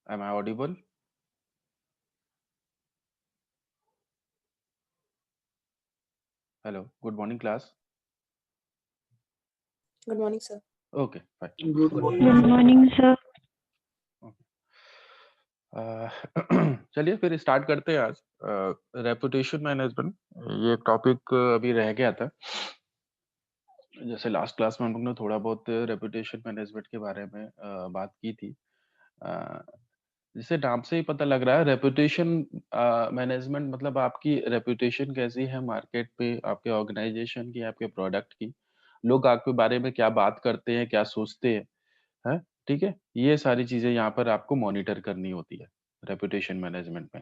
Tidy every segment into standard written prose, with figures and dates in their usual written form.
Am I audible? Hello. Good morning, class. Good morning, sir. Okay, fine. Good Good morning. morning, sir. अ, चलिए फिर start करते हैं आज। Reputation management, ये topic अभी रह गया था। जैसे लास्ट क्लास में हम लोग ने थोड़ा बहुत रेपुटेशन मैनेजमेंट के बारे में बात की थी। अ, जैसे नाम से ही पता लग रहा है, रेपुटेशन मैनेजमेंट मतलब आपकी रेपुटेशन कैसी है मार्केट पे, आपके ऑर्गेनाइजेशन की, आपके प्रोडक्ट की, लोग आपके बारे में क्या बात करते हैं, क्या सोचते हैं, है, ठीक है? ये सारी चीज़ें यहाँ पर आपको मॉनिटर करनी होती है, रेपुटेशन मैनेजमेंट में।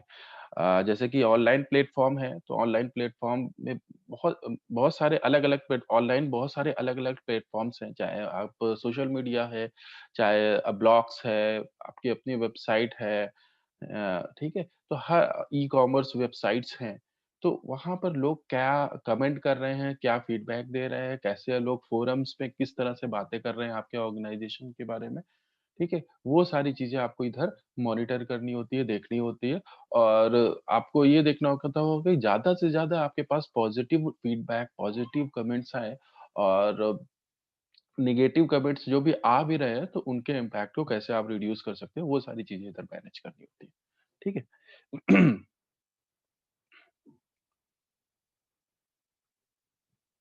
जैसे कि ऑनलाइन प्लेटफ़ॉर्म है, तो ऑनलाइन प्लेटफ़ॉर्म में बहुत सारे अलग-अलग ऑनलाइन बहुत सारे अलग-अलग प्लेटफ़ॉर्म्स हैं, चाहे आप सोशल मीडिया है, चाहे ब्लॉग्स है, आपकी अपनी वेबसाइट है, ठीक है? तो हर ई-कॉमर्स वेबसाइट्स हैं, तो वहाँ पर लोग क्या कमेंट कर रहे हैं, क्या फीडबैक दे रहे हैं, कैसे लोग फ़ोरम्स में किस तरह से बातें कर रहे हैं आपके ऑर्गेनाइज़ेशन के बारे में, ठीक है? वो सारी चीज़ें आपको इधर मॉनिटर करनी होती है, देखनी होती है और आपको ये देखना होता होगा कि ज़्यादा से ज़्यादा आपके पास पॉज़िटिव फीडबैक, पॉज़िटिव कमेंट्स आएँ और नेगेटिव कमेंट्स जो भी आ भी रहे हैं, तो उनके इम्पैक्ट को कैसे आप रिड्यूस कर सकते हो, वो सारी चीज़ें इधर मैनेज करनी होती है। ठीक है?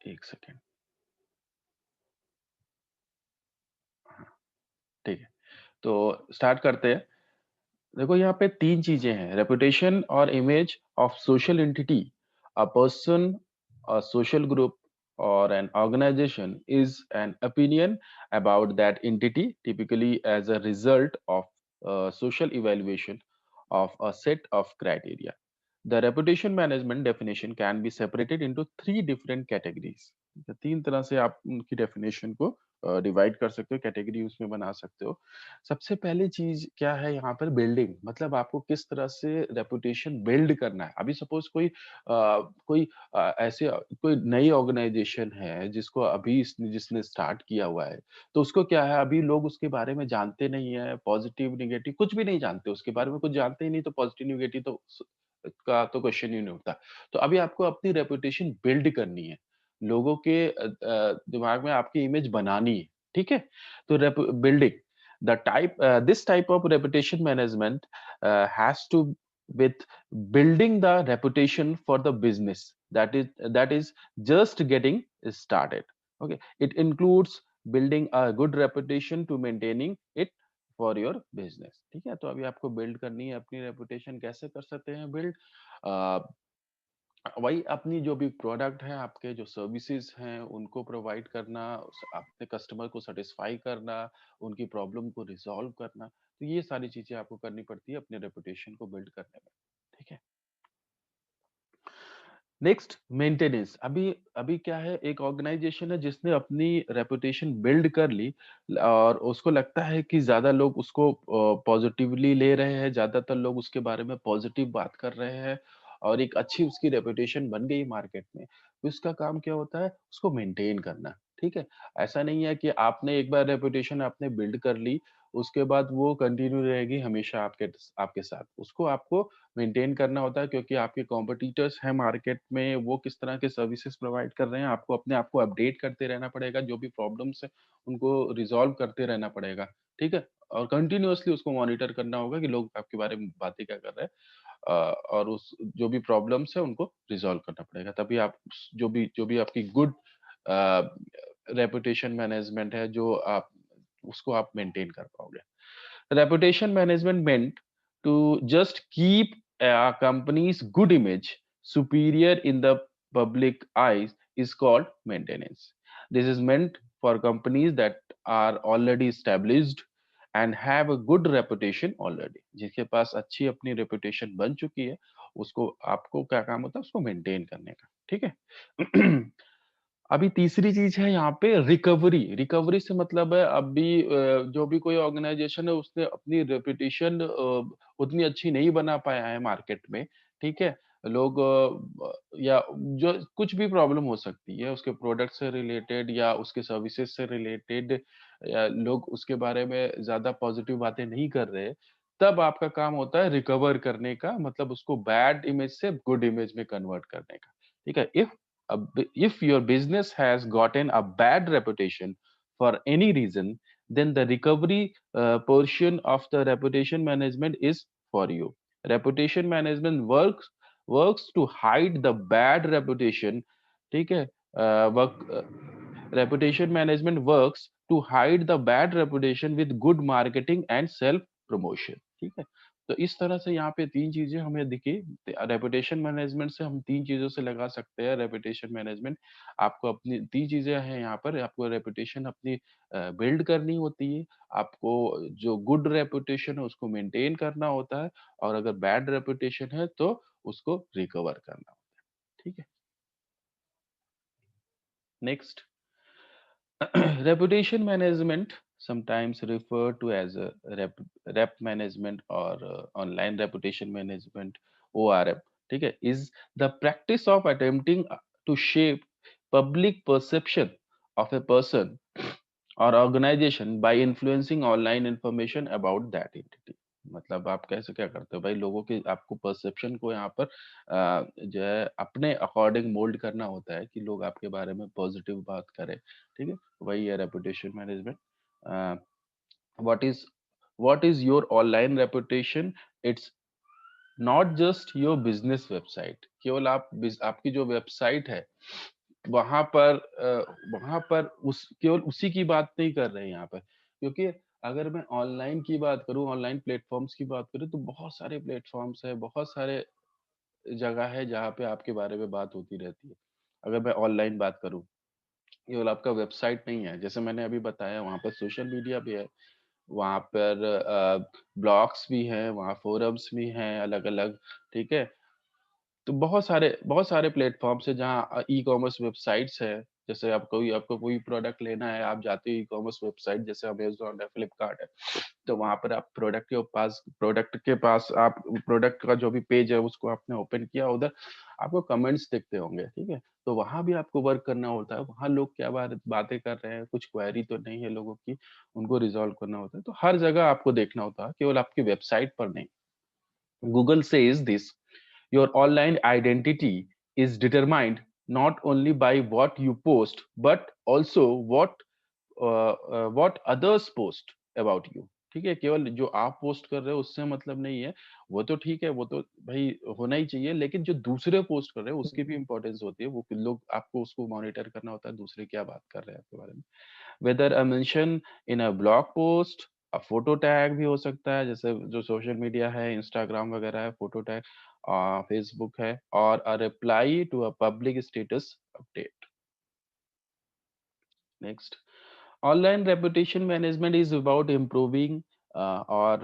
1 सेकंड। हाँ, ठीक है। तो स्टार्ट करते हैं। देखो यहाँ पे 3 चीज़ें हैं, रेपुटेशन और image of social entity, a person, a social group और an organisation is an opinion about that entity typically as a result of social evaluation of a set of criteria. The reputation management definition can be separated into 3 different categories. 3 तरह से आप उनकी definition को divide कर सकते हो, category उसमें बना सकते हो। सबसे पहली चीज़ क्या है यहाँ पर, बिल्डिंग, मतलब आपको किस तरह से रेपुटेशन बिल्ड करना है। अभी सपोज़ कोई ऐसे कोई नई ऑर्गेनाइज़ेशन है जिसको अभी जिसने स्टार्ट किया हुआ है, तो उसको क्या है, अभी लोग उसके बारे में जानते नहीं है, पॉजिटिव, नेगेटिव कुछ भी नहीं जानते, उसके बारे में कुछ जानते ही नहीं, तो पॉजिटिव, नेगेटिव तो का तो क्वेश्चन ही नहीं उठता। तो अभी आपको अपनी रेपुटेशन बिल्ड करनी है, लोगों के दिमाग में आपकी इमेज बनानी है, ठीक है? तो building the type this type of reputation management has to with building the reputation for the business that is just getting started. Okay, it includes building a good reputation to maintaining it for your business, ठीक है? तो अभी आपको build करनी है अपनी reputation, कैसे कर सकते हैं बिल्ड? वही अपनी जो भी प्रोडक्ट है, आपके जो सर्विसेज हैं, उनको प्रोवाइड करना, अपने कस्टमर को सेटिस्फाई करना, उनकी प्रॉब्लम को रिजॉल्व करना, तो ये सारी चीजें आपको करनी पड़ती है अपने रेपुटेशन को बिल्ड करने में, ठीक है? Next, maintenance. अभी अभी क्या है, एक ऑर्गेनाइजेशन है जिसने अपनी रेपुटेशन बिल्ड कर ली और उसको लगता है कि ज्यादा लोग उसको पॉजिटिवली ले रहे हैं, ज्यादातर लोग उसके बारे में पॉजिटिव बात कर रहे हैं और एक अच्छी उसकी रेपुटेशन बन गई मार्केट में, तो उसका काम क्या होता है, उसको मेंटेन करना, ठीक है? ऐसा नहीं है कि आपने एक बार रेपुटेशन आपने बिल्ड कर ली, उसके बाद वो कंटिन्यू रहेगी हमेशा आपके आपके साथ, उसको आपको मेंटेन करना होता है, क्योंकि आपके कॉम्पिटिटर्स हैं मार्केट में, वो किस तरह के सर्विसेज प्रोवाइड कर रहे हैं, आपको अपने आप को अपडेट करते रहना पड़ेगा, जो भी प्रॉब्लम्स है उनको रिजॉल्व करते रहना पड़ेगा, ठीक है? और कंटिन्यूअसली उसको मॉनिटर करना होगा कि लोग आपके बारे में बातें क्या कर रहे हैं, और उस जो भी प्रॉब्लम्स है उनको रिजॉल्व करना पड़ेगा, तभी आप जो भी आपकी गुड रेपुटेशन मैनेजमेंट है, जो आप उसको आप मेंटेन कर पाओगे। Reputation management meant to just keep a company's good image superior in the public eyes is called maintenance. This is meant for companies that are already established and have a good reputation already. जिसके पास अच्छी अपनी reputation बन चुकी है, उसको आपको क्या काम होता है, उसको मेंटेन करने का, ठीक है? अभी तीसरी चीज़ है यहाँ पे रिकवरी। रिकवरी से मतलब है, अभी जो भी कोई ऑर्गेनाइज़ेशन है उसने अपनी रेपुटेशन उतनी अच्छी नहीं बना पाया है मार्केट में, ठीक है? लोग या जो कुछ भी प्रॉब्लम हो सकती है उसके प्रोडक्ट से रिलेटेड या उसके सर्विसेज से रिलेटेड, या लोग उसके बारे में ज़्यादा पॉजिटिव बातें नहीं कर रहे, तब आपका काम होता है रिकवर करने का, मतलब उसको बैड इमेज से गुड इमेज में कन्वर्ट करने का। ठीक है? If your business has gotten a bad reputation for any reason, then the recovery portion of the reputation management is for you. Reputation management works to hide the bad reputation. ठीक है? Reputation management works to hide the bad reputation with good marketing and self promotion. ठीक है? तो इस तरह से यहाँ पे 3 चीज़ें हमें दिखी। रेपुटेशन मैनेजमेंट से हम 3 चीज़ों से लगा सकते हैं रेपुटेशन मैनेजमेंट। आपको अपनी 3 चीज़ें हैं यहाँ पर, आपको रेपुटेशन अपनी बिल्ड करनी होती है, आपको जो गुड रेपुटेशन है उसको मेंटेन करना होता है, और अगर बैड रेपुटेशन है तो उसको रिकवर करना होता है। ठीक है? Next, reputation management, sometimes referred to as a rep management or online reputation management, ORM, ठीक है, is the practice of attempting to shape public perception of a person और organization by influencing online information about that entity. मतलब आप कैसे क्या करते हो भाई, लोगों के आपको परसेप्शन को यहाँ पर जो है अपने अकॉर्डिंग मोल्ड करना होता है कि लोग आपके बारे में पॉजिटिव बात करें। ठीक है, वही है reputation management. What is what is your online reputation? It's not just your business website. केवल आपकी जो वेबसाइट है वहां पर उस केवल उसी की बात नहीं कर रहे हैं यहाँ पर, क्योंकि अगर मैं ऑनलाइन की बात करूं, ऑनलाइन प्लेटफॉर्म्स की बात करूं, तो बहुत सारे प्लेटफॉर्म्स है, बहुत सारे जगह है जहाँ पे आपके बारे में बात होती रहती है। अगर मैं ऑनलाइन बात करूं, केवल आपका वेबसाइट नहीं है, जैसे मैंने अभी बताया, वहां पर सोशल मीडिया भी है, वहाँ पर ब्लॉग्स भी हैं, वहाँ फोरम्स भी हैं अलग अलग। ठीक है, तो बहुत सारे प्लेटफॉर्म्स है जहाँ ई कॉमर्स वेबसाइट्स है। जैसे आपको कोई प्रोडक्ट लेना है, आप जाते हो ई कॉमर्स वेबसाइट, जैसे अमेजोन है, फ्लिपकार्ट है, तो वहां पर आप प्रोडक्ट के पास आप प्रोडक्ट का जो भी पेज है उसको आपने ओपन किया, उधर आपको कमेंट्स दिखते होंगे। ठीक है, तो वहां भी आपको वर्क करना होता है, वहां लोग क्या बातें कर रहे हैं, कुछ क्वेरी तो नहीं है लोगों की, उनको रिजॉल्व करना होता है। तो हर जगह आपको देखना होता है, केवल आपकी वेबसाइट पर नहीं। Google says this: your online identity is determined not only by what you post, but also what others post about you। ठीक है, केवल जो आप पोस्ट कर रहे हो उससे मतलब नहीं है, वो तो ठीक है, वो तो भाई होना ही चाहिए, लेकिन जो दूसरे पोस्ट कर रहे हैं उसकी भी इम्पोर्टेंस होती है। वो लोग आपको उसको मॉनिटर करना होता है, दूसरे क्या बात कर रहे हैं आपके बारे में। Weather a mention in a blog post, photo tag भी हो सकता है, जैसे जो सोशल मीडिया है, इंस्टाग्राम वगैरह है, फोटो टैग, फेसबुक है, और a reply to a public status update. Next, online reputation management is about improving or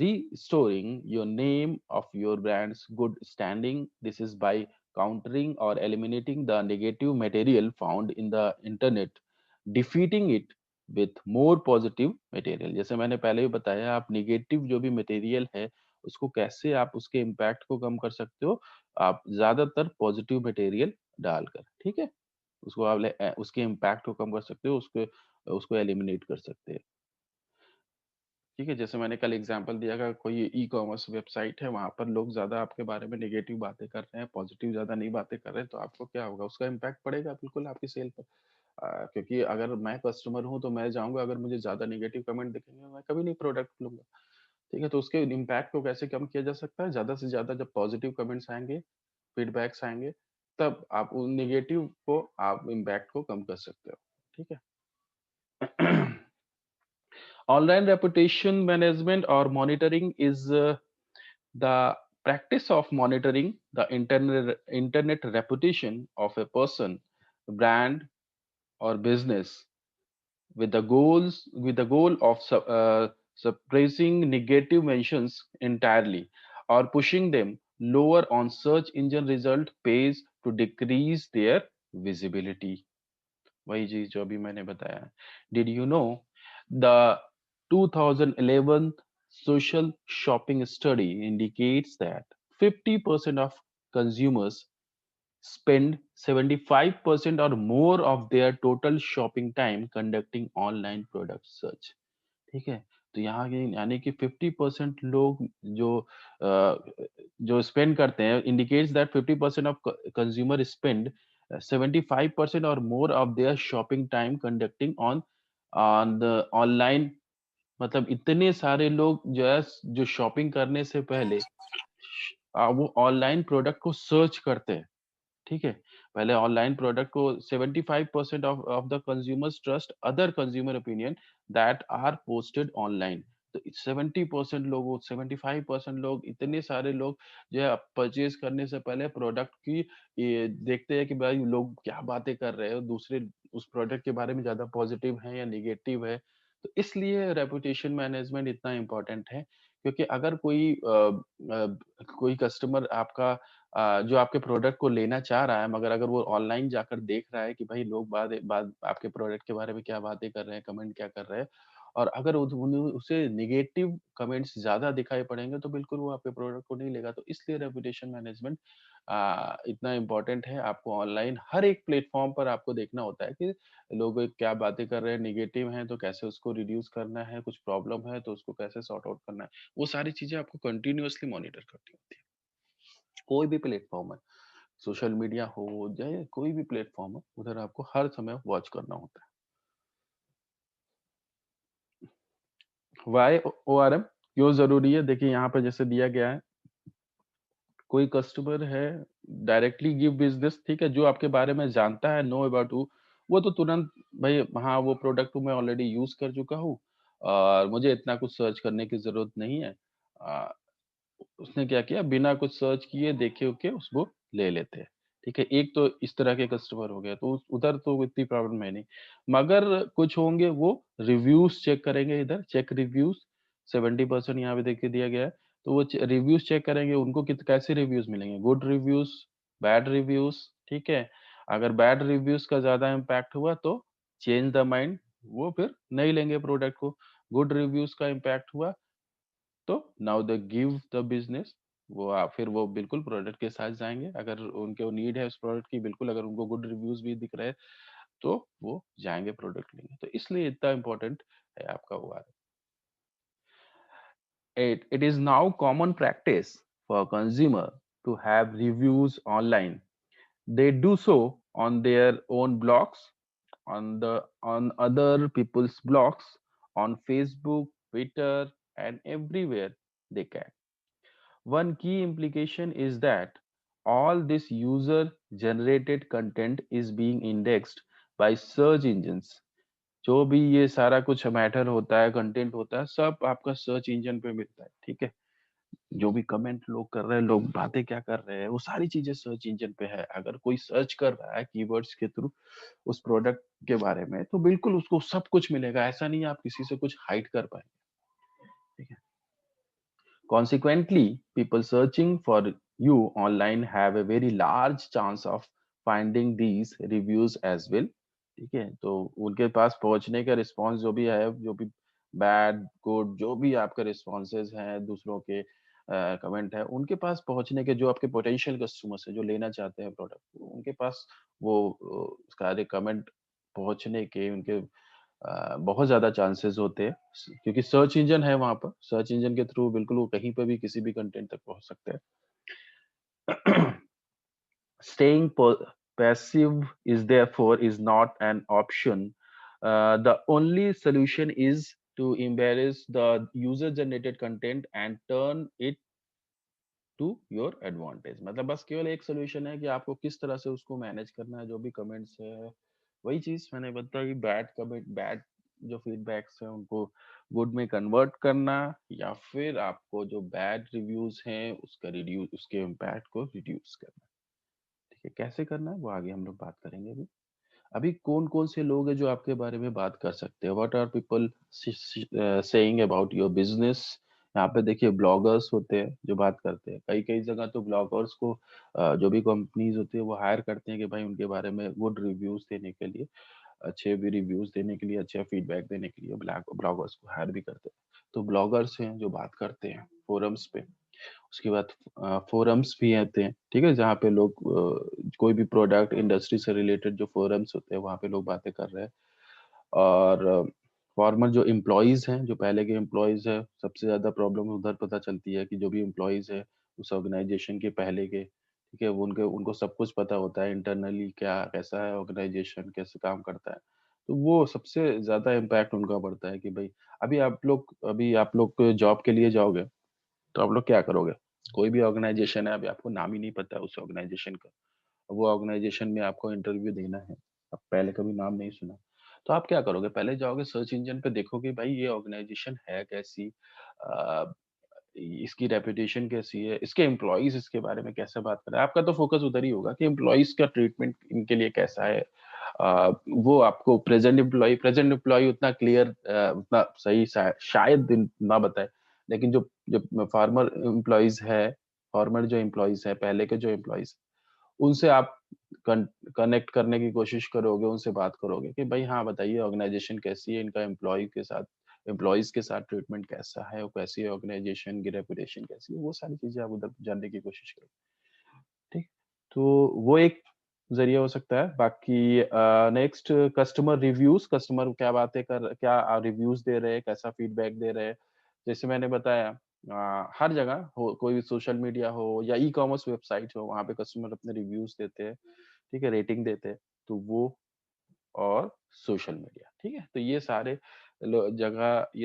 restoring your name of your brand's good standing. This is by countering or eliminating the negative material found in the internet, defeating it with more positive material। जैसे मैंने पहले भी बताया, आप negative जो भी material है उसको कैसे आप उसके इम्पैक्ट को कम कर सकते हो, आप ज्यादातर पॉजिटिव मटेरियल डालकर। ठीक है, उसको उसके इम्पैक्ट को कम कर सकते हो, उसको उसको एलिमिनेट कर सकते हैं। ठीक है, जैसे मैंने कल एग्जांपल दिया, अगर कोई ई कॉमर्स वेबसाइट है, वहां पर लोग ज्यादा आपके बारे में नेगेटिव बातें कर रहे हैं, पॉजिटिव ज्यादा नहीं बातें कर रहे हैं, तो आपको क्या होगा, उसका इम्पैक्ट पड़ेगा बिल्कुल आपकी सेल पर। क्योंकि अगर मैं कस्टमर हूं तो मैं जाऊंगा, अगर मुझे ज्यादा नेगेटिव कमेंट दिखेंगे मैं कभी नहीं प्रोडक्ट लूंगा। ठीक है, तो उसके इम्पैक्ट को कैसे कम किया जा सकता है, ज्यादा से ज्यादा जब पॉजिटिव कमेंट्स आएंगे, फीडबैक्स आएंगे, तब आप उन नेगेटिव को, आप इम्पैक्ट को कम कर सकते हो। ठीक है। Online reputation management or monitoring is the practice of monitoring the internet reputation of a person, brand, or business with the goal of suppressing negative mentions entirely or pushing them lower on search engine result page to decrease their visibility। वही चीज जो अभी मैंने बताया। Did you know the 2011 social shopping study indicates that 50% of consumers spend 75% or more of their total shopping time conducting online product search। ठीक है, तो यहाँ ये यानी कि 50% लोग जो स्पेंड करते हैं indicates that 50% of consumer spend 75% और more of their shopping time conducting on the online. मतलब इतने सारे लोग जो है जो शॉपिंग करने से पहले वो ऑनलाइन प्रोडक्ट को सर्च करते हैं। ठीक है? पहले ऑनलाइन प्रोडक्ट को 75% of the consumers trust other consumer opinion that are posted online. तो 70% लोग 75% लोग इतने सारे लोग जो है परचेज़ करने से पहले प्रोडक्ट की ये देखते हैं कि भाई लोग क्या बातें कर रहे हैं, दूसरे उस प्रोडक्ट के बारे में ज़्यादा पॉजिटिव है या नेगेटिव है। तो इसलिए रेपुटेशन मैनेजमेंट इतना इम्पोर्टेंट है क्योंकि अगर कोई कस्टमर आपका जो आपके प्रोडक्ट को लेना चाह रहा है, मगर अगर वो ऑनलाइन जाकर देख रहा है कि भाई लोग बाद बाद आपके प्रोडक्ट के बारे में क्या बातें कर रहे हैं, कमेंट क्या कर रहे हैं और अगर उसे नेगेटिव कमेंट्स ज़्यादा दिखाई पड़ेंगे, तो बिल्कुल वो आपके प्रोडक्ट को नहीं लेगा। तो इसलिए रेपुटेशन मैनेजमेंट इतना इम्पोर्टेंट है। आपको ऑनलाइन हर एक प्लेटफ़ॉर्म पर आपको देखना होता है कि लोग क्या बातें कर रहे हैं, नेगेटिव हैं, तो कैसे उसको रिड्यूस करना है, कुछ प्रॉब्लम है, तो उसको कैसे सॉर्ट आउट करना है। वो सारी चीज़ें आपको कंटीन्यूअसली मॉनिटर करनी होती है। कोई भी प्लेटफ़ॉर्म है, सोशल मीडिया हो चाहे कोई भी प्लेटफ़ॉर्म हो, उधर आपको हर समय वॉच करना होता है। व्हाई ओआरएम क्यों ज़रूरी है? देखिए यहाँ पे जैसे दिया गया है, कोई कस्टमर है डायरेक्टली गिव बिज़नेस ठीक है, जो आपके बारे में जानता है नो अबाउट यू, वो तो तुरंत भई हाँ, वो प्रोडक्ट मैं ऑलरेडी यूज़ कर चुका हूँ और मुझे इतना कुछ सर्च करने की ज़रूरत नहीं है। अ उसने क्या किया बिना कुछ सर्च किए देखे-ओखे उसको ले लेते हैं, ठीक है? एक तो इस तरह के कस्टमर हो गए, तो उधर तो इतनी प्रॉब्लम है नहीं। मगर कुछ होंगे वो रिव्यूज़ चेक करेंगे इधर, चेक रिव्यूज़ 70% यहाँ पे देखिए दिया गया है। तो वो रिव्यूज़ चेक करेंगे, उनको कैसे रिव्यूज़ मिलेंगे? गुड रिव्यूज़, बैड रिव्यूज़, ठीक है? अगर बैड रिव्यूज़ का ज़्यादा इम्पैक्ट हुआ तो चेंज द माइंड, वो फिर नहीं लेंगे प्रोडक्ट को। गुड रिव्यूज़ का इम्पैक्ट हुआ तो now they give the business फिर वो बिल्कुल प्रोडक्ट के साथ जाएँगे। अगर उनको नीड है उस प्रोडक्ट की बिल्कुल अगर उनको गुड रिव्यूज़ भी दिख रहे हैं, तो वो जाएँगे प्रोडक्ट लेंगे। तो इसलिए इतना इम्पोर्टेंट है आपका ORM. It is now common practice for consumer to have reviews online. They do so on their own blogs, on other people's blogs, on Facebook, Twitter, and everywhere they can. One key implication is that all this user generated content is being indexed by search engines. जो भी ये सारा कुछ matter होता है, content होता है, सब आपका सर्च इंजन पे मिलता है, ठीक है? जो भी कमेंट लोग कर रहे हैं, लोग बातें क्या कर रहे हैं, वो सारी चीज़ें सर्च इंजन पे है। अगर कोई सर्च कर रहा है कीवर्ड्स के थ्रू उस प्रोडक्ट के बारे में, तो बिल्कुल उसको सब कुछ मिलेगा। ऐसा नहीं है आप किसी से कुछ हाइड कर पाएँगे, ठीक है? Consequently, people searching for you online have a very large chance of finding these reviews as well. ठीक है? तो उनके पास पहुँचने का रिस्पॉन्स जो भी है, जो भी बैड, गुड जो भी आपके रिस्पॉन्सेज़ हैं, दूसरों के कमेंट है, उनके पास पहुँचने के जो आपके पोटेंशियल कस्टमर्स हैं, जो लेना चाहते हैं प्रोडक्ट, उनके पास वो सारे कमेंट पहुँचने के उनके बहुत ज़्यादा चांसेस होते हैं क्योंकि सर्च इंजन है वहाँ पर, सर्च इंजन के थ्रू बिल्कुल वो कहीं पे भी किसी भी कंटेंट तक पहुँच सकते हैं। Staying passive is therefore is not an option. The only solution is to embrace the user-generated content and turn it to your advantage. मतलब बस केवल एक सॉल्यूशन है कि आपको किस तरह से उसको मैनेज करना है, जो भी कमेंट्स है वही चीज मैंने बताया कि बैड कमेंट, बैड जो फीडबैक्स है उनको गुड में कन्वर्ट करना या फिर आपको जो बैड रिव्यूज हैं उसका रिड्यूस, उसके इम्पैक्ट को रिड्यूस करना। ठीक है, कैसे करना है वो आगे हम लोग बात करेंगे। अभी अभी कौन-कौन से लोग हैं जो आपके बारे में बात कर सकते हैं? What are people saying about your business? यहाँ पे देखिए ब्लॉगर्स होते हैं जो बात करते हैं। कई-कई जगह तो ब्लॉगर्स को जो भी कंपनीज़ होती है वो हायर करते हैं कि भाई उनके बारे में गुड रिव्यूज़ देने के लिए, अच्छे भी रिव्यूज़ देने के लिए, अच्छा फीडबैक देने के लिए ब्लॉगर्स को हायर भी करते हैं। तो ब्लॉगर्स हैं जो बात करते हैं फोरम्स पे। उसके बाद फोरम्स भी आते हैं, ठीक है? जहाँ पे लोग कोई भी प्रोडक्ट इंडस्ट्री से रिलेटेड जो फोरम्स होते हैं, वहाँ पे लोग बातें कर रहे हैं। और फॉर्मर जो एम्प्लॉइज़ हैं, जो पहले के एम्प्लॉइज़ हैं, सबसे ज़्यादा प्रॉब्लम उधर पता चलती है कि जो भी एम्प्लॉइज़ हैं, उस ऑर्गेनाइज़ेशन के पहले के, ठीक है? वो उनके उनको सब कुछ पता होता है इंटरनली क्या कैसा है ऑर्गेनाइज़ेशन, कैसे काम करता है। तो वो सबसे ज़्यादा इम्पैक्ट उनका पड़ता है कि भई अभी आप लोग जॉब के लिए जाओगे, तो आप लोग क्या करोगे? कोई भी ऑर्गेनाइज़ेशन है, अभी आपको नाम ही नहीं पता है उस ऑर्गेनाइज़ेशन का। वो ऑर्गेनाइज़ेशन में आपको इंटरव्यू देना है, अब पहले कभी नाम नहीं सुना, तो आप क्या करोगे? पहले जाओगे सर्च इंजन पे देखोगे भाई ये ऑर्गेनाइज़ेशन है कैसी? अ, इसकी रेपुटेशन कैसी है? इसके एम्प्लॉइज़ इसके बारे में कैसे बात कर रहे हैं? आपका तो फ़ोकस उधर ही होगा कि एम्प्लॉइज़ का ट्रीटमेंट इनके लिए कैसा है? वो आपको प्रेज़ेंट एम्प्लॉयी उतना क्लियर उतना सही शायद ना बताए, लेकिन जो जो फॉर्मर जो एम्प्लॉइज़ है, पहले के जो एम्प्लॉइज़ उनसे आप कन कनेक्ट करने की कोशिश करोगे, उनसे बात करोगे कि भाई हाँ, बताइए ऑर्गनाइज़ेशन कैसी है? इनका एम्प्लॉइज़ के साथ ट्रीटमेंट कैसा है? और कैसी है ऑर्गनाइज़ेशन की रेपुटेशन कैसी है? वो सारी चीज़ें आप उधर जानने की कोशिश करो, ठीक? तो वो एक ज़रिया हो सकता है। बाकी नेक्स्ट कस्टमर क्या रिव्यूज़ दे रहे हैं, कैसा फीडबैक दे रहे हैं। जैसे मैंने बताया हर जगह हो कोई भी सोशल मीडिया हो या ई-कॉमर्स वेबसाइट हो, वहाँ पे कस्टमर अपने रिव्यूज़ देते हैं, ठीक है? रेटिंग देते हैं, तो वो और सोशल मीडिया, ठीक है? तो ये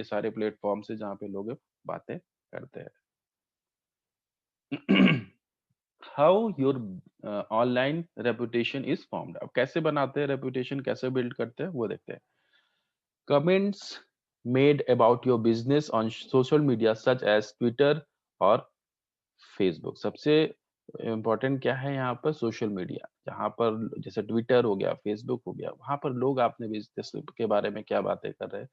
सारे प्लेटफ़ॉर्म्स हैं जहाँ पे लोग बातें करते हैं। How your online reputation is formed. अब कैसे बनाते हैं रेपुटेशन, कैसे बिल्ड करते हैं वो देखते हैं। Comments made about your business on social media such as Twitter और फेसबुक। सबसे इम्पोर्टेंट क्या है यहाँ पर? सोशल मीडिया, जहाँ पर जैसे ट्विटर हो गया, फेसबुक हो गया, वहां पर लोग अपने बिजनेस के बारे में क्या बातें कर रहे हैं,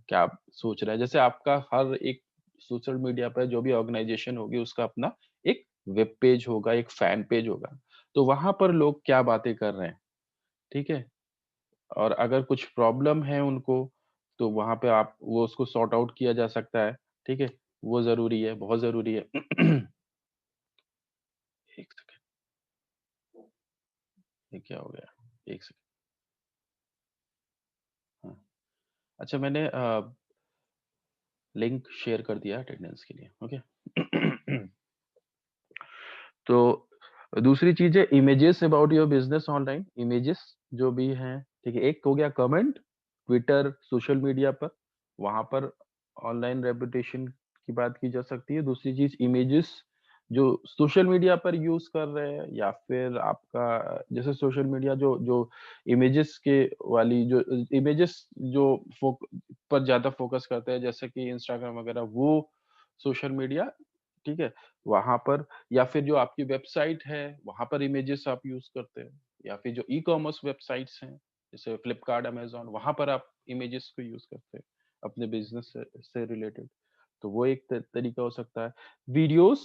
क्या सोच रहे हैं। जैसे आपका हर एक सोशल मीडिया पर जो भी ऑर्गेनाइजेशन होगी उसका अपना एक वेब पेज होगा, एक फैन पेज होगा, तो वहां पर लोग क्या बातें कर रहे हैं, ठीक है? और अगर कुछ प्रॉब्लम है उनको, तो वहां पे आप वो उसको सॉर्ट आउट किया जा सकता है, ठीक है? वो जरूरी है, बहुत जरूरी है। एक सेकंड, ये क्या हो गया? एक सेकंड। हाँ, अच्छा मैंने लिंक शेयर कर दिया अटेंडेंस के लिए, ओके। तो दूसरी चीज़ है images about your business online, images जो भी हैं, ठीक है? एक हो गया कमेंट, ट्विटर, सोशल मीडिया पर, वहाँ पर ऑनलाइन रेपुटेशन की बात की जा सकती है। दूसरी चीज़ इमेजेस जो सोशल मीडिया पर यूज़ कर रहे हैं या फिर आपका जैसे सोशल मीडिया जो जो इमेजेस के वाली जो इमेजेस जो फ़ोक पर ज़्यादा फ़ोकस करते हैं जैसे कि इंस्टाग्राम वगैरह वो सोशल मीडिया, ठीक है? वहाँ पर या फिर जो आपकी वेबसाइट है, वहाँ पर इमेजेस आप यूज़ करते हैं या फिर जो ई-कॉमर्स वेबसाइट्स हैं, जैसे फ्लिपकार्ट, अमेज़न, वहाँ पर आप इमेजेस को यूज़ करते हैं, अपने बिज़नेस से रिलेटेड। तो वो एक तरीका हो सकता है। वीडियोज़,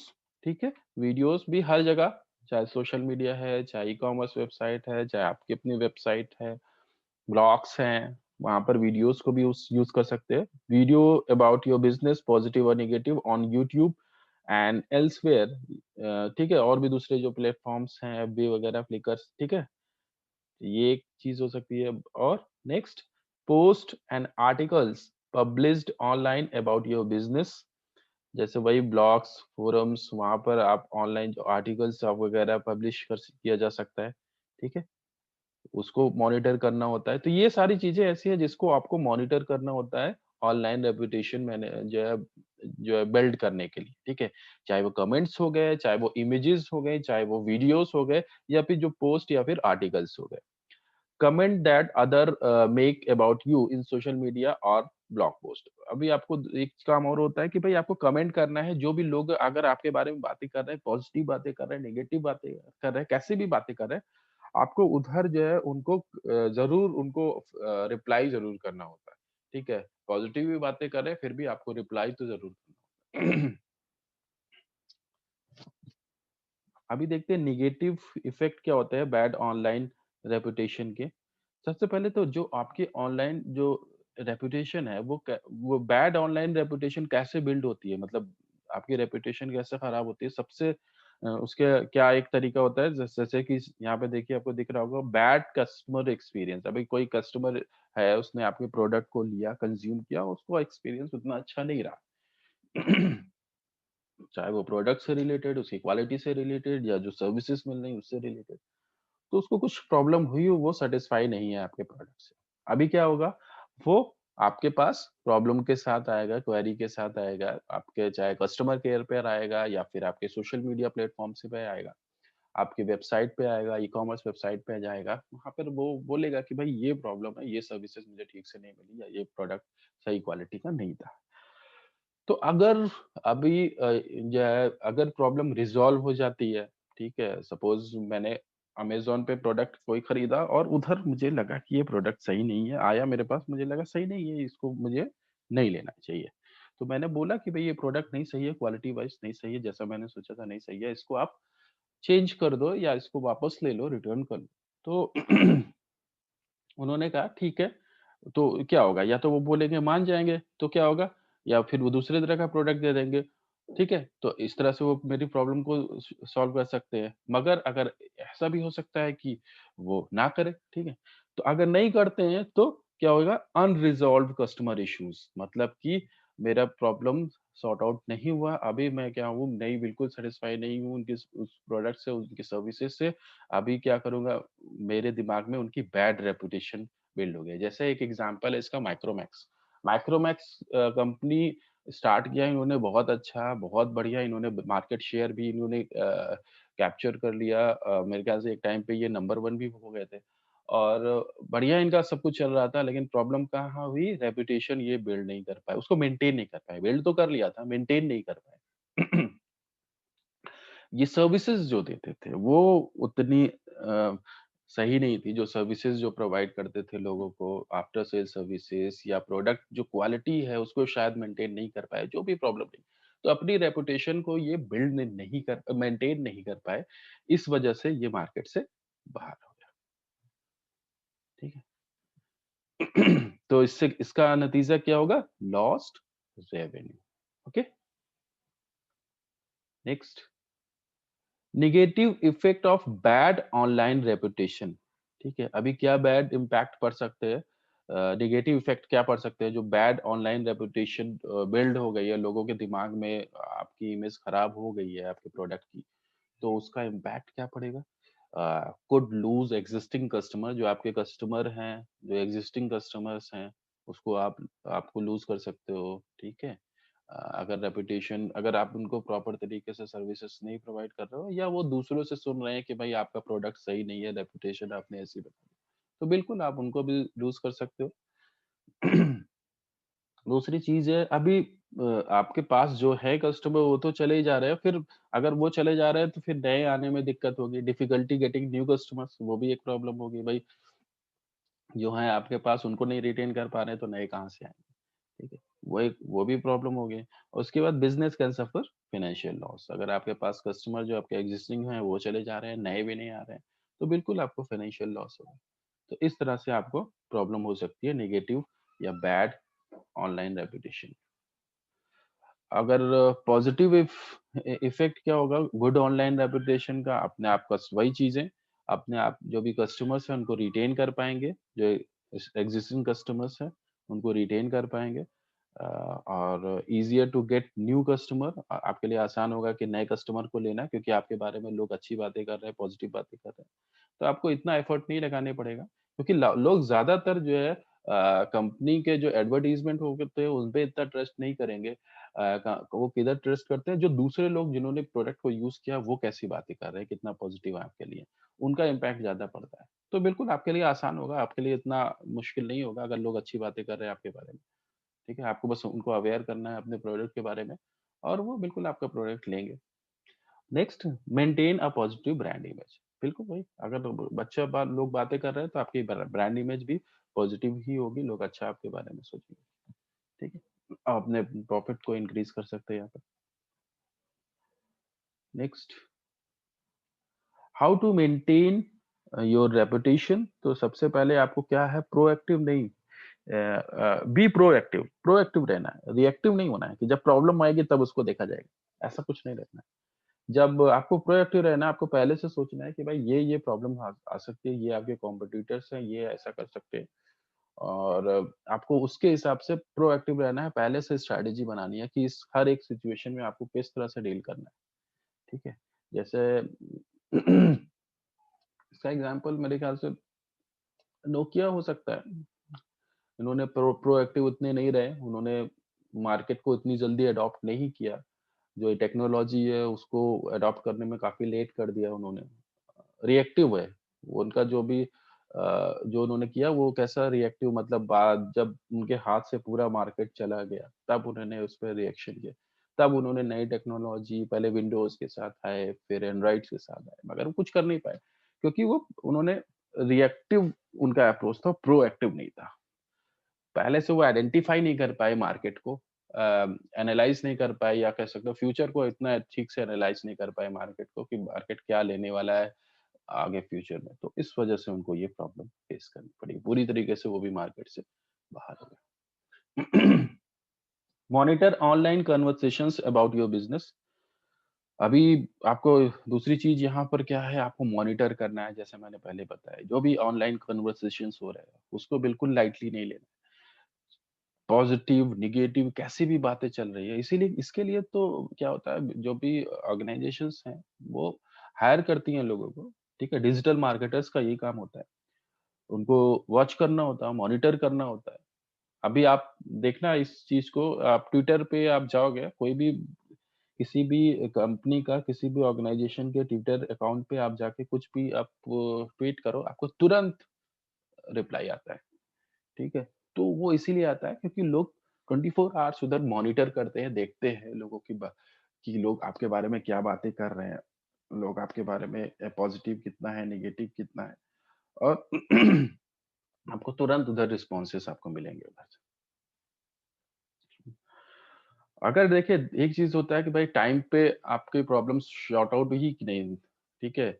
ठीक है? वीडियोज़ भी हर जगह, चाहे सोशल मीडिया है, चाहे ई-कॉमर्स वेबसाइट है, चाहे आपकी अपनी वेबसाइट है, ब्लॉग्स हैं, वहाँ पर वीडियोज़ को भी यूज़ कर सकते हैं। Video about your business positive और negative on YouTube and elsewhere, ठीक है? और भी दूसरे जो प्लेटफ़ॉर्म्स हैं, एफबी वगैरह, फ्लिकर, ठीक है? ये एक चीज़ हो सकती है। और next, post and articles published online about your business, जैसे वही ब्लॉग्स, फोरम्स, वहाँ पर आप ऑनलाइन जो आर्टिकल्स आप वगैरह पब्लिश किया जा सकता है, ठीक है? उसको मॉनिटर करना होता है। तो ये सारी चीज़ें ऐसी हैं जिसको आपको मॉनिटर करना होता है ऑनलाइन रेपुटेशन मैंने जो है बिल्ड करने के लिए, ठीक है? चाहे वो कमेंट्स हो गए, चाहे वो इमेजेस हो गए, चाहे वो वीडियोज़ हो गए या फिर जो पोस्ट या फिर आर्टिकल्स हो गए। Comment that other make about you in social media और ब्लॉग पोस्ट। अभी आपको एक काम और होता है कि भई आपको कमेंट करना है, जो भी लोग अगर आपके बारे में बातें कर रहे हैं, पॉजिटिव बातें कर रहे हैं, नेगेटिव बातें कर रहे हैं, कैसी भी बातें कर रहे हैं, आपको उधर जो है उनको ज़रूर उनको रिप्लाई ज़रूर करना होता है, ठीक है? पॉज़िटिव भी बातें कर रहे हैं, फिर भी आपको रिप्लाई तो ज़रूर करना। अभी देखते हैं नेगेटिव इफ़ेक्ट क्या होता है बैड ऑनलाइन रेपुटेशन के। सबसे पहले तो जो आपकी ऑनलाइन जो रेपुटेशन है, वो बैड ऑनलाइन रेपुटेशन कैसे बिल्ड होती है? मतलब आपकी रेपुटेशन कैसे खराब होती है? सबसे उसके क्या एक तरीका होता है, जैसे कि यहाँ पे देखिए आपको दिख रहा होगा बैड कस्टमर एक्सपीरियंस। अभी कोई कस्टमर है, उसने आपके प्रोडक्ट को लिया, कंज्यूम किया, उसको एक्सपीरियंस उतना अच्छा नहीं रहा। चाहे वो प्रोडक्ट से रिलेटेड, उसकी क्वालिटी से रिलेटेड या जो सर्विसेज मिल रही उससे रिलेटेड, तो उसको कुछ प्रॉब्लम हुई हो, वो सैटिस्फाई नहीं है आपके प्रोडक्ट से। अभी क्या होगा, वो आपके पास प्रॉब्लम के साथ आएगा, क्वेरी के साथ आएगा, आपके चाहे कस्टमर केयर पे आएगा या फिर आपके सोशल मीडिया प्लेटफॉर्म से पे आएगा, आपकी वेबसाइट पे आएगा, ई-कॉमर्स वेबसाइट पे जाएगा। वहाँ पर वो बोलेगा कि भाई ये प्रॉब्लम है, ये सर्विसेज मुझे ठीक से नहीं मिली या ये प्रोडक्ट सही क्वालिटी का नहीं था। तो अगर अभी जो है अगर प्रॉब्लम रिज़ॉल्व हो जाती है, ठीक है? सपोज़ मैंने अमेज़न पे प्रोडक्ट कोई खरीदा और उधर मुझे लगा कि ये प्रोडक्ट सही नहीं है, आया मेरे पास मुझे लगा सही नहीं है, इसको मुझे नहीं लेना चाहिए। तो मैंने बोला कि भई ये प्रोडक्ट नहीं सही है, क्वालिटी वाइज़ नहीं सही है, जैसा मैंने सोचा था नहीं सही है, इसको आप चेंज कर दो या इसको वापस ले लो, रिटर्न कर लो। तो उन्होंने कहा ठीक है, तो क्या होगा या तो वो बोलेंगे मान जाएँगे, तो क्या होगा? या फिर वो दूसरे तरह का प्रोडक्ट दे देंगे, ठीक है? तो इस तरह से वो मेरी प्रॉब्लम को सॉल्व कर सकते हैं। मगर अगर ऐसा भी हो सकता है कि वो ना करें, ठीक है? तो अगर नहीं करते हैं तो क्या होगा अनरिज़ॉल्व्ड कस्टमर इश्यूज़, मतलब कि मेरा प्रॉब्लम सॉर्ट आउट नहीं हुआ, अभी मैं क्या हूँ नहीं बिल्कुल सैटिस्फाई नहीं हूँ उनकी उस प्रोडक्ट से, उनकी सर्विसेज़ से। अभी क्या करूँगा, मेरे दिमाग में उनकी बैड रेपुटेशन बिल्ड हो गया। जैसे एक एग्ज़ाम्पल है इसका माइक्रोमैक्स। माइक्रोमैक्स कंपनी स्टार्ट किया इन्होंने बहुत अच्छा, बहुत बढ़िया इन्होंने मार्केट शेयर भी इन्होंने कैप्चर कर लिया। मेरे ख्याल से एक टाइम पे ये नंबर 1 भी हो गए थे और बढ़िया इनका सब कुछ चल रहा था, लेकिन प्रॉब्लम कहाँ हुई, रेपुटेशन ये बिल्ड नहीं कर पाए, उसको मेंटेन नहीं कर पाए। बिल्ड तो कर लिया था, मेंटेन नहीं कर पाए। ये सर्विसेज़ जो देते थे, वो उतनी सही नहीं थी, जो सर्विसेज़ जो प्रोवाइड करते थे लोगों को, आफ्टर सेल सर्विसेज़ या प्रोडक्ट जो क्वालिटी है, उसको शायद मेंटेन नहीं कर पाए, जो भी प्रॉब्लम रही। तो अपनी रेपुटेशन को ये बिल्ड नहीं कर मेंटेन नहीं कर पाए, इस वजह से ये मार्केट से बाहर हो गया, ठीक है? तो इससे इसका नतीजा क्या होगा? Lost revenue, okay? Next. Negative effect of bad online reputation, ठीक है? अभी क्या बैड इम्पैक्ट पड़ सकते हैं, नेगेटिव इफेक्ट क्या पड़ सकते हैं जो बैड ऑनलाइन रेपुटेशन बिल्ड हो गई है लोगों के दिमाग में, आपकी इमेज खराब हो गई है आपके प्रोडक्ट की, तो उसका इम्पैक्ट क्या पड़ेगा? कुड लूज एग्जिस्टिंग कस्टमर, जो आपके कस्टमर हैं, जो एग्जिस्टिंग कस्टमर्स हैं, उसको आपको लूज कर सकते हो, ठीक है? अगर रेपुटेशन, अगर आप उनको प्रॉपर तरीके से सर्विसेज नहीं प्रोवाइड कर रहे हो या वो दूसरों से सुन रहे हैं कि भाई आपका प्रोडक्ट सही नहीं है, रेपुटेशन आपने ऐसी बना दी, तो बिल्कुल आप उनको भी लूज कर सकते हो। दूसरी चीज़ है अभी आपके पास जो है कस्टमर वो तो चले ही जा रहे हैं, फिर अगर वो चले जा रहे हैं तो फिर नए आने में दिक्कत होगी, डिफिकल्टी गेटिंग न्यू कस्टमर्स, वो भी एक प्रॉब्लम होगी भाई, जो है आपके पास उनको नहीं रिटेन कर पा रहे हैं तो नए कहाँ से आएँगे, ठीक है? वो भी प्रॉब्लम हो गई। और उसके बाद business can suffer financial loss, अगर आपके पास कस्टमर जो आपके एक्जिस्टिंग हैं वो चले जा रहे हैं, नए भी नहीं आ रहे हैं, तो बिल्कुल आपको फाइनेंशियल लॉस होगा। तो इस तरह से आपको प्रॉब्लम हो सकती है नेगेटिव या बैड ऑनलाइन रेपुटेशन। अगर पॉजिटिव इफेक्ट क्या होगा गुड ऑनलाइन रेपुटेशन का, अपने आप का वही चीजें, अपने आप जो भी कस्टमर्स हैं उनको रिटेन कर पाएंगे, जो एग्जिस्टिंग कस्टमर्स हैं उनको रिटेन कर पाएंगे, और easier to get new customer, आपके लिए आसान होगा कि नए कस्टमर को लेना, क्योंकि आपके बारे में लोग अच्छी बातें कर रहे हैं, पॉजिटिव बातें कर रहे हैं, तो आपको इतना एफर्ट नहीं लगाने पड़ेगा, क्योंकि लोग ज्यादातर जो है कंपनी के जो एडवर्टीजमेंट होते हैं उन पे इतना ट्रस्ट नहीं करेंगे। वो किधर ट्रस्ट करते हैं, जो दूसरे लोग जिन्होंने प्रोडक्ट को यूज़ किया वो कैसी बातें कर रहे हैं, कितना पॉजिटिव है आपके लिए, उनका इम्पैक्ट ज़्यादा पड़ता है। तो बिल्कुल आपके लिए आसान होगा, आपके लिए इतना मुश्किल नहीं होगा अगर लोग अच्छी बातें कर रहे हैं आपके बारे में, ठीक है? आपको बस उनको अवेयर करना है अपने प्रोडक्ट के बारे में और वो बिल्कुल आपका प्रोडक्ट लेंगे। Next, maintain a positive brand image. बिल्कुल भाई, अगर लोग बातें कर रहे हैं तो आपकी ब्रांड इमेज भी पॉजिटिव ही होगी, लोग अच्छा आपके बारे में सोचेंगे, ठीक है? आप अपने प्रॉफिट को इंक्रीज़ कर सकते हैं यहाँ पे। Next, how to maintain your reputation, तो सबसे पहले आपको क्या है, प्रोएक्टिव नहीं, बी प्रोएक्टिव, प्रोएक्टिव रहना है, रिएक्टिव नहीं होना है कि जब प्रॉब्लम आएगी तब उसको देखा जाएगा, ऐसा कुछ नहीं रहना है। जब आपको प्रोएक्टिव रहना है, आपको पहले से सोचना है कि भाई ये प्रॉब्लम आ सकती है, ये आपके कॉम्पिटिटर्स हैं, ये ऐसा कर सकते हैं और आपको उसके हिसाब से प्रोएक्टिव रहना है, पहले से स्ट्रैटेजी बनानी है कि इस हर एक सिचुएशन में आपको किस तरह से डील करना है, ठीक है? जैसे इसका एग्ज़ाम्पल मेरे ख्याल से नोकिया हो सकता है। इन्होंने प्रोएक्टिव उतने नहीं रहे, उन्होंने मार्केट को इतनी जल्दी अडॉप्ट नहीं किया। जो ये टेक्नोलॉजी है उसको अडॉप्ट करने में काफ़ी लेट कर दिया उन्होंने। रिएक्टिव है, वो उनका जो भी जो उन्होंने किया वो कैसा रिएक्टिव मतलब बाद जब उनके हाथ से पूरा मार्केट चला गया, तब उन्होंने उस पे रिएक्शन किया। तब उन्होंने नई टेक्नोलॉजी पहले विंडोज़ के साथ आए, फिर एंड्रॉइड्स के साथ आए, मगर वो कुछ कर नहीं पाए, क्योंकि वो उन्होंने रिएक्टिव उनका अप्रोच था, प्रोएक्टिव नहीं था। पहले से वो आइडेंटिफ़ाई नहीं कर पाए मार्केट को एनालाइज़ नहीं कर पाए या कह सकते हो फ्यूचर को इतना ठीक से एनालाइज़ नहीं कर पाए मार्केट को कि मार्केट क्या लेने वाला है आगे फ्यूचर में। तो इस वजह से उनको ये प्रॉब्लम फेस करनी पड़ी। पूरी तरीके से वो भी मार्केट से बाहर हो गए। Monitor online conversations about your business. अभी आपको दूसरी चीज़ यहाँ पर क्या है, आपको मॉनिटर करना है जैसे मैंने पहले बताया। जो भी ऑनलाइन कन्वर्सेशंस हो रहे हैं, उसको बिल्कुल लाइटली नहीं लेना। पॉज़िटिव, नेगेटिव कैसी भी बातें चल रही है, इसीलिए इसके लिए तो क्या होता है, जो भी ऑर्गनाइज़ेशंस हैं, वो हायर करती हैं लोगों को, ठीक है? डिजिटल मार्केटर्स का यही काम होता है। उनको वॉच करना होता है, मॉनिटर करना होता है। अभी आप देखना इस चीज़ को, आप ट्विटर पे आप जाओगे, कोई भी किसी भी कंपनी का, किसी भी ऑर्गनाइज़ेशन के ट्विटर अकाउंट पे आप जाके कुछ भी आप ट्वीट करो, आपको तुरंत रिप्लाई आता है। ठीक है? तो वो इसीलिए आता है क्योंकि लोग 24 आवर्स उधर मॉनिटर करते हैं, देखते हैं लोगों की कि लोग आपके बारे में क्या बातें कर रहे हैं। लोग आपके बारे में पॉज़िटिव कितना है, नेगेटिव कितना है और आपको तुरंत उधर रिस्पॉन्सेस आपको मिलेंगे उधर से। अगर देखिए एक चीज़ होता है कि भाई टाइम पे आपकी प्रॉब्लम्स सॉर्ट आउट हुई कि नहीं, ठीक है?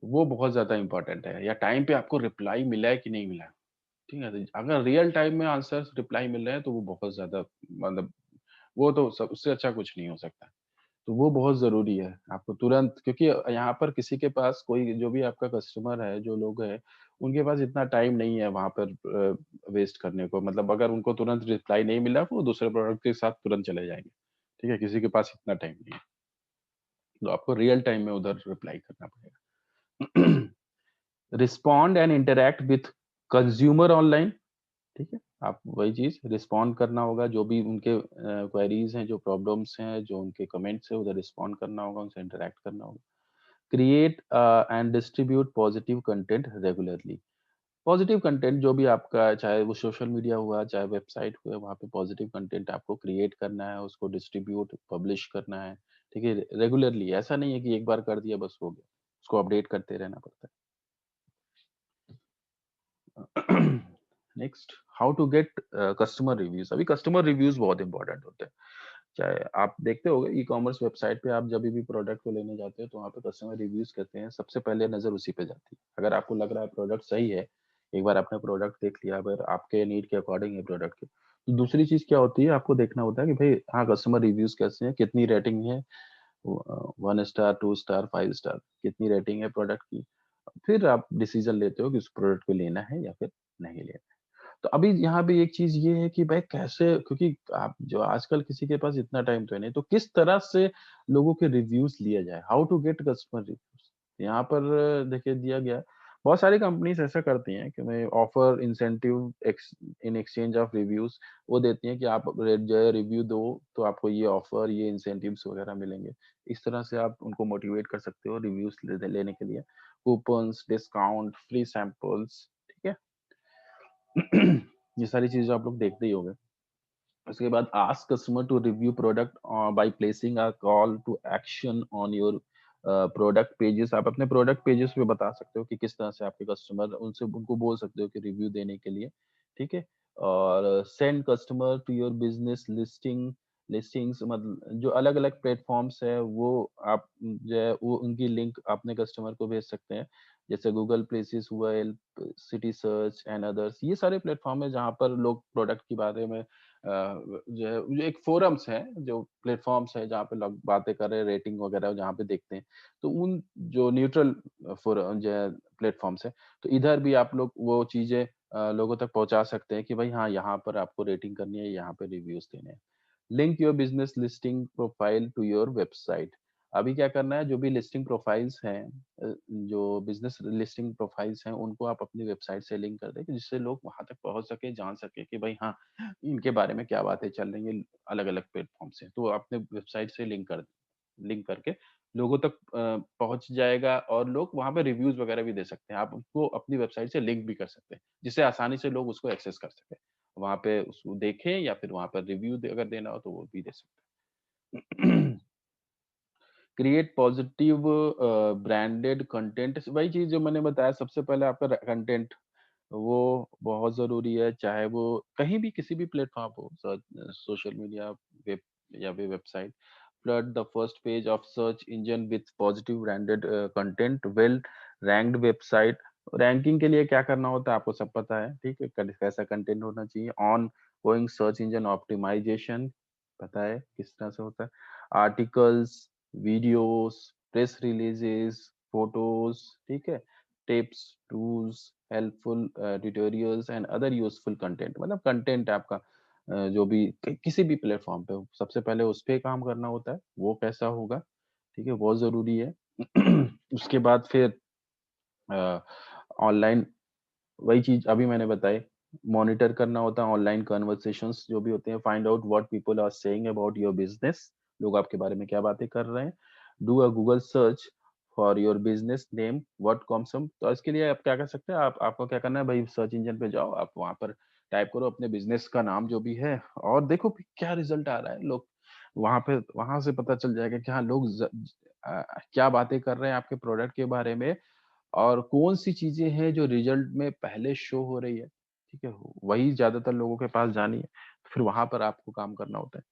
वो बहुत ज़्यादा इम्पोर्टेंट है या टाइम पे आपको रिप्लाई मिला है कि नहीं मिला है। ठीक है? तो अगर रियल टाइम में आंसर्स रिप्लाई मिल रहे हैं तो वो बहुत ज़्यादा मतलब वो तो सब उससे अच्छा कुछ नहीं हो सकता। तो वो बहुत ज़रूरी है, आपको तुरंत क्योंकि यहाँ पर किसी के पास कोई जो भी आपका कस्टमर है, जो लोग हैं, उनके पास इतना टाइम नहीं है वहाँ पर वेस्ट करने को। मतलब अगर उनको तुरंत रिप्लाई नहीं मिला, वो दूसरे प्रोडक्ट के साथ तुरंत चले जाएँगे। ठीक है? किसी के पास इतना टाइम नहीं है। तो आपको रियल टाइम में उधर रिप्लाई करना पड़ेगा। Respond and interact with consumer online. ठीक है? आप वही चीज़ रिस्पॉन्ड करना होगा, जो भी उनके क्वेरीज़ हैं, जो प्रॉब्लम्स हैं, जो उनके कमेंट्स हैं, उधर रिस्पॉन्ड करना होगा, उनसे इंटरैक्ट करना होगा। Create and distribute positive content regularly. Positive content जो भी आपका चाहे वो सोशल मीडिया हुआ, चाहे वेबसाइट हुआ, वहाँ पे पॉजिटिव कंटेंट आपको क्रिएट करना है, उसको डिस्ट्रीब्यूट, पब्लिश करना है, ठीक है? रेगुलरली ऐसा नहीं है कि एक बार कर दिया बस हो गया, उसको अपडेट करते रहना पड़ता है। Next, how to get customer reviews. अभी कस्टमर रिव्यूज़ बहुत इंपॉर्टेंट होते हैं। चाहे आप देखते होंगे ई-कॉमर्स वेबसाइट पे आप जभी भी प्रोडक्ट को लेने जाते हो तो वहाँ पे कस्टमर रिव्यूज़ कहते हैं, सबसे पहले नज़र उसी पे जाती है। अगर आपको लग रहा है प्रोडक्ट सही है, एक बार आपने प्रोडक्ट देख लिया, अगर आपके नीड के अकॉर्डिंग है प्रोडक्ट के, तो दूसरी चीज़ क्या होती है आपको देखना होता है कि भई हाँ, कस्टमर रिव्यूज़ कैसे हैं, कितनी रेटिंग है, 1 स्टार, 2 स्टार, 5 स्टार कितनी रेटिंग है प्रोडक्ट की। फिर आप डिसीज़न लेते हो कि उस प्रोडक्ट को लेना है या फिर नहीं लेना है। तो अभी यहाँ पे एक चीज़ ये है कि भाई कैसे क्योंकि आप जो आजकल किसी के पास इतना टाइम तो है नहीं, तो किस तरह से लोगों के रिव्यूज़ लिया जाए? How to get customer reviews? यहाँ पर देखिए दिया गया है, बहुत सारी कंपनीज़ ऐसा करती हैं कि मैं offer incentive x in exchange of reviews वो देती हैं कि आप जो है रिव्यू दो, तो आपको ये ऑफर, ये इंसेंटिव्स वगैरह मिलेंगे। इस तरह से आप उनको मोटिवेट कर सकते हो रिव्यूज़ लेने के लिए। कूपन्स, डिस्काउंट, फ्री सैंपल्स, ठीक है? ये सारी चीज़ें आप लोग देखते ही होंगे। उसके बाद ask customer to review product by placing a call to action on your product pages. आप अपने प्रोडक्ट पेजेस पे बता सकते हो कि किस तरह से आपके कस्टमर उनसे उनको बोल सकते हो कि रिव्यू देने के लिए, ठीक है? और send customer to your business listings मतलब जो अलग-अलग प्लेटफ़ॉर्म्स है वो आप जो है वो उनकी लिंक अपने कस्टमर को भेज सकते हैं। जैसे गूगल प्लेसेस हुआ, सिटी सर्च एंड अदर्स ये सारे प्लेटफ़ॉर्म है जहाँ पर लोग प्रोडक्ट के बारे में जो एक फ़ोरम्स हैं, जो प्लेटफ़ॉर्म्स हैं जहाँ पे लोग बातें कर रहे हैं, रेटिंग वगैरह जहाँ पे देखते हैं। तो उन जो न्यूट्रल जो है प्लेटफ़ॉर्म्स हैं, तो इधर भी आप लोग वो चीज़ें लोगों तक पहुँचा सकते हैं कि भाई हाँ, यहाँ पर आपको रेटिंग करनी है, यहाँ पे रिव्यूज़ देने हैं। Link your business listing profile to your website. अभी क्या करना है, जो भी लिस्टिंग प्रोफाइल्स हैं जो बिज़नेस लिस्टिंग प्रोफाइल्स हैं, उनको आप अपनी वेबसाइट से लिंक कर दें, कि जिससे लोग वहाँ तक पहुँच सकें, जान सकें कि भाई हाँ, इनके बारे में क्या बातें चल रही हैं अलग-अलग प्लेटफ़ॉर्म से। तो अपने वेबसाइट से लिंक करके लोगों तक पहुँच जाएगा और लोग वहाँ पे रिव्यूज़ वगैरह भी दे सकते हैं। आप उसको अपनी वेबसाइट से लिंक भी कर सकते हैं, जिससे आसानी से लोग उसको एक्सेस कर सकें। वहाँ पे उसको देखें या फिर वहाँ पर रिव्यू दे अगर देना हो तो वो भी दे सकते हैं। क्रिएट पॉजिटिव ब्रांडेड कंटेंट, वही चीज़ जो मैंने बताया, सबसे पहले आपका कंटेंट वो बहुत ज़रूरी है, चाहे वो कहीं भी किसी भी प्लेटफ़ॉर्म हो, सोशल मीडिया, वेब या फिर website. Flood the first page of search engine with positive branded content, well ranked website. Ranking के लिए क्या करना होता है आपको सब पता है, ठीक है? कैसा कंटेंट होना चाहिए। Ongoing search engine optimisation पता है किस तरह से होता है। Articles, videos, press releases, photos, ठीक है? Tips, tools, helpful tutorials and other useful content, मतलब कंटेंट आपका जो भी किसी भी प्लेटफ़ॉर्म पे हो, सबसे पहले उस पे काम करना होता है, वो कैसा होगा, ठीक है? बहुत ज़रूरी है। उसके बाद फिर अ, ऑनलाइन वही चीज़ अभी मैंने बताई, मॉनिटर करना होता है ऑनलाइन कन्वर्सेशंस जो भी होते हैं, find out what people are saying about your business, लोग आपके बारे में क्या बातें कर रहे हैं। Do a Google search for your business name, what comes up, तो इसके लिए आप क्या कर सकते हैं, आप आपको क्या करना है भाई, सर्च इंजन पे जाओ, आप वहाँ पर टाइप करो अपने बिज़नेस का नाम जो भी है और देखो कि क्या रिज़ल्ट आ रहा है। लोग वहाँ पे वहाँ से पता चल जाएगा कि हाँ, लोग क्या बातें कर रहे हैं आपके प्रोडक्ट के बारे में और कौन-सी चीज़ें हैं जो रिज़ल्ट में पहले शो हो रही है, ठीक है? वही ज़्यादातर लोगों के पास जानी है, फिर वहाँ पर आपको काम करना होता है।